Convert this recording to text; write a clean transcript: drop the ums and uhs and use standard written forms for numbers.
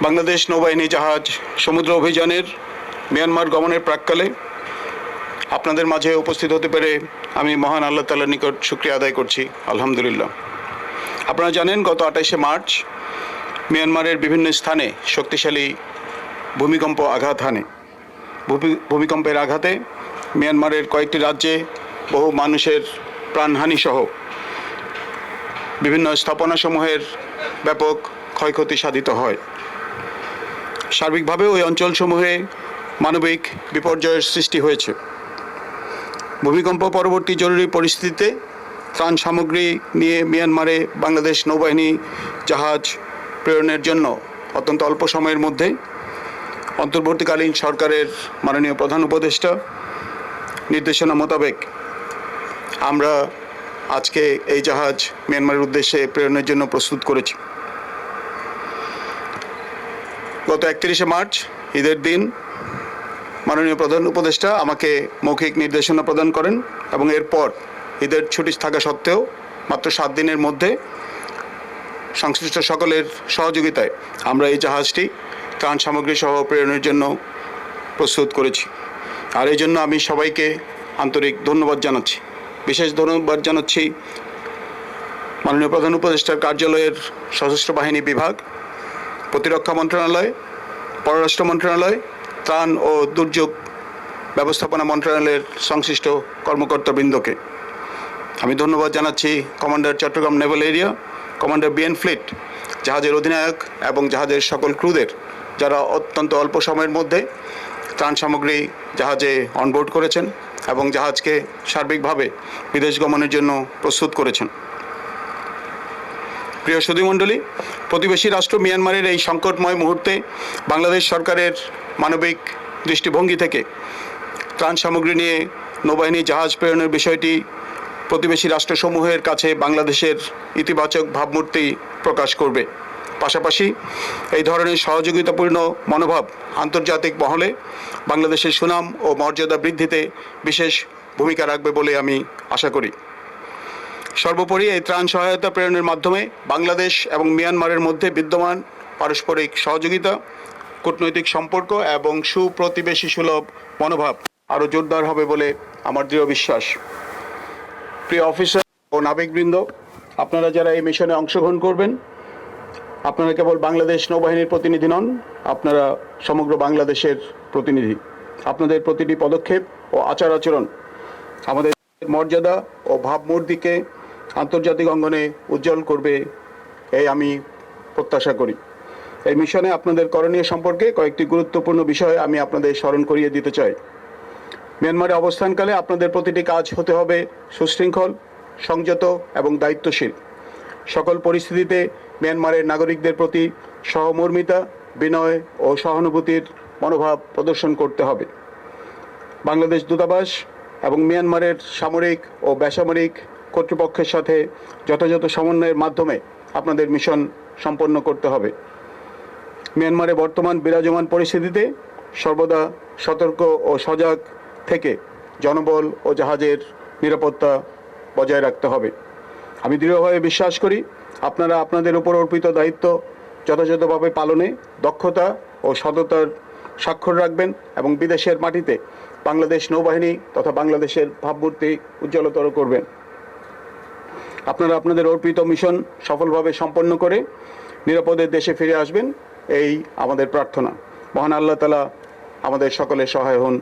বাংলাদেশ নৌবাহিনী জাহাজ সমুদ্র অভিযানের মিয়ানমার গমনের প্রাক্কালে আপনাদের মাঝে উপস্থিত হতে পেরে আমি মহান আল্লাহ তাআলার নিকট শুকরিয়া আদায় করছি। আলহামদুলিল্লাহ। আপনারা জানেন, গত 28শে মার্চ মিয়ানমারের বিভিন্ন স্থানে শক্তিশালী ভূমিকম্প আঘাত হানে। ভূমিকম্পের আঘাতে মিয়ানমারের কয়েকটি রাজ্যে বহু মানুষের প্রাণহানি সহ বিভিন্ন স্থাপনাসমূহের ব্যাপক ক্ষয়ক্ষতি সাধিত হয়। সার্বিকভাবে ওই অঞ্চলসমূহে মানবিক বিপর্যয়ের সৃষ্টি হয়েছে। ভূমিকম্প পরবর্তী জরুরি পরিস্থিতিতে ত্রাণ সামগ্রী নিয়ে মিয়ানমারে বাংলাদেশ নৌবাহিনী জাহাজ প্রেরণের জন্য অত্যন্ত অল্প সময়ের মধ্যে অন্তর্বর্তীকালীন সরকারের মাননীয় প্রধান উপদেষ্টা নির্দেশনা মোতাবেক আমরা আজকে এই জাহাজ মিয়ানমারের উদ্দেশ্যে প্রেরণের জন্য প্রস্তুত করেছি। গত 31শে মার্চ ঈদের দিন মাননীয় প্রধান উপদেষ্টা আমাকে মৌখিক নির্দেশনা প্রদান করেন এবং এরপর ঈদের ছুটি থাকা সত্ত্বেও মাত্র 7 দিনের মধ্যে সংশ্লিষ্ট সকলের সহযোগিতায় আমরা এই জাহাজটি ত্রাণ সামগ্রী সহ প্রেরণের জন্য প্রস্তুত করেছি। আর এই জন্য আমি সবাইকে আন্তরিক ধন্যবাদ জানাচ্ছি। বিশেষ ধন্যবাদ জানাচ্ছি মাননীয় প্রধান উপদেষ্টার কার্যালয়ের সশস্ত্র বাহিনী বিভাগ, প্রতিরক্ষা মন্ত্রণালয়, পররাষ্ট্র মন্ত্রণালয়, ত্রাণ ও দুর্যোগ ব্যবস্থাপনা মন্ত্রণালয়ের সংশ্লিষ্ট কর্মকর্তাবৃন্দকে। আমি ধন্যবাদ জানাচ্ছি commander Chattogram naval area, commander BN fleet, জাহাজের অধিনায়ক এবং জাহাজের সকল ক্রুদের, যারা অত্যন্ত অল্প সময়ের মধ্যে ত্রাণ সামগ্রী জাহাজে অনবোর্ড করেছেন এবং জাহাজকে সার্বিকভাবে বিদেশ গমনের জন্য প্রস্তুত করেছেন। প্রিয় সুধীমণ্ডলী, প্রতিবেশী রাষ্ট্র মিয়ানমারের এই সংকটময় মুহূর্তে বাংলাদেশ সরকারের মানবিক দৃষ্টিভঙ্গি থেকে ত্রাণ সামগ্রী নিয়ে নৌবাহিনী জাহাজ প্রেরণের বিষয়টি প্রতিবেশী রাষ্ট্রসমূহের কাছে বাংলাদেশের ইতিবাচক ভাবমূর্তি প্রকাশ করবে। পাশাপাশি এই ধরনের সহযোগিতাপূর্ণ মনোভাব আন্তর্জাতিক মহলে বাংলাদেশের সুনাম ও মর্যাদা বৃদ্ধিতে বিশেষ ভূমিকা রাখবে বলে আমি আশা করি। সর্বোপরি এই ত্রাণ সহায়তা প্রেরণের মাধ্যমে বাংলাদেশ এবং মিয়ানমারের মধ্যে বিদ্যমান পারস্পরিক সহযোগিতা, কূটনৈতিক সম্পর্ক এবং সুপ্রতিবেশী সুলভ মনোভাব আরও জোরদার হবে বলে আমার দৃঢ় বিশ্বাস। প্রিয় অফিসার ও নাবিকবৃন্দ, আপনারা যারা এই মিশনে অংশগ্রহণ করবেন, আপনারা কেবল বাংলাদেশ নৌবাহিনীর প্রতিনিধি নন, আপনারা সমগ্র বাংলাদেশের প্রতিনিধি। আপনাদের প্রতিটি পদক্ষেপ ও আচার আচরণ আমাদের মর্যাদা ও ভাবমূর্তিকে আন্তর্জাতিক অঙ্গনে উজ্জ্বল করবে, এই আমি প্রত্যাশা করি। এই মিশনে আপনাদের করণীয় সম্পর্কে কয়েকটি গুরুত্বপূর্ণ বিষয় আমি আপনাদের স্মরণ করিয়ে দিতে চাই। মিয়ানমারে অবস্থানকালে আপনাদের প্রতিটি কাজ হতে হবে সুশৃঙ্খল, সংযত এবং দায়িত্বশীল। সকল পরিস্থিতিতে মিয়ানমারের নাগরিকদের প্রতি সহমর্মিতা, বিনয় ও সহানুভূতির মনোভাব প্রদর্শন করতে হবে। বাংলাদেশ দূতাবাস এবং মিয়ানমারের সামরিক ও বেসামরিক কর্তৃপক্ষের সাথে যথাযথ সমন্বয়ের মাধ্যমে আপনাদের মিশন সম্পন্ন করতে হবে। মিয়ানমারে বর্তমান বিরাজমান পরিস্থিতিতে সর্বদা সতর্ক ও সজাগ থেকে জনবল ও জাহাজের নিরাপত্তা বজায় রাখতে হবে। আমি দৃঢ়ভাবে বিশ্বাস করি আপনারা আপনাদের উপর অর্পিত দায়িত্ব যথাযথভাবে পালনে দক্ষতা ও সততার স্বাক্ষর রাখবেন এবং বিদেশের মাটিতে বাংলাদেশ নৌবাহিনী তথা বাংলাদেশের ভাবমূর্তি উজ্জ্বলতর করবেন। আপনারা আপনাদের অর্পিত মিশন সফলভাবে সম্পন্ন করে নিরাপদে দেশে ফিরে আসবেন, এই আমাদের প্রার্থনা। মহান আল্লাহ তাআলা আমাদের সকলের সহায় হন।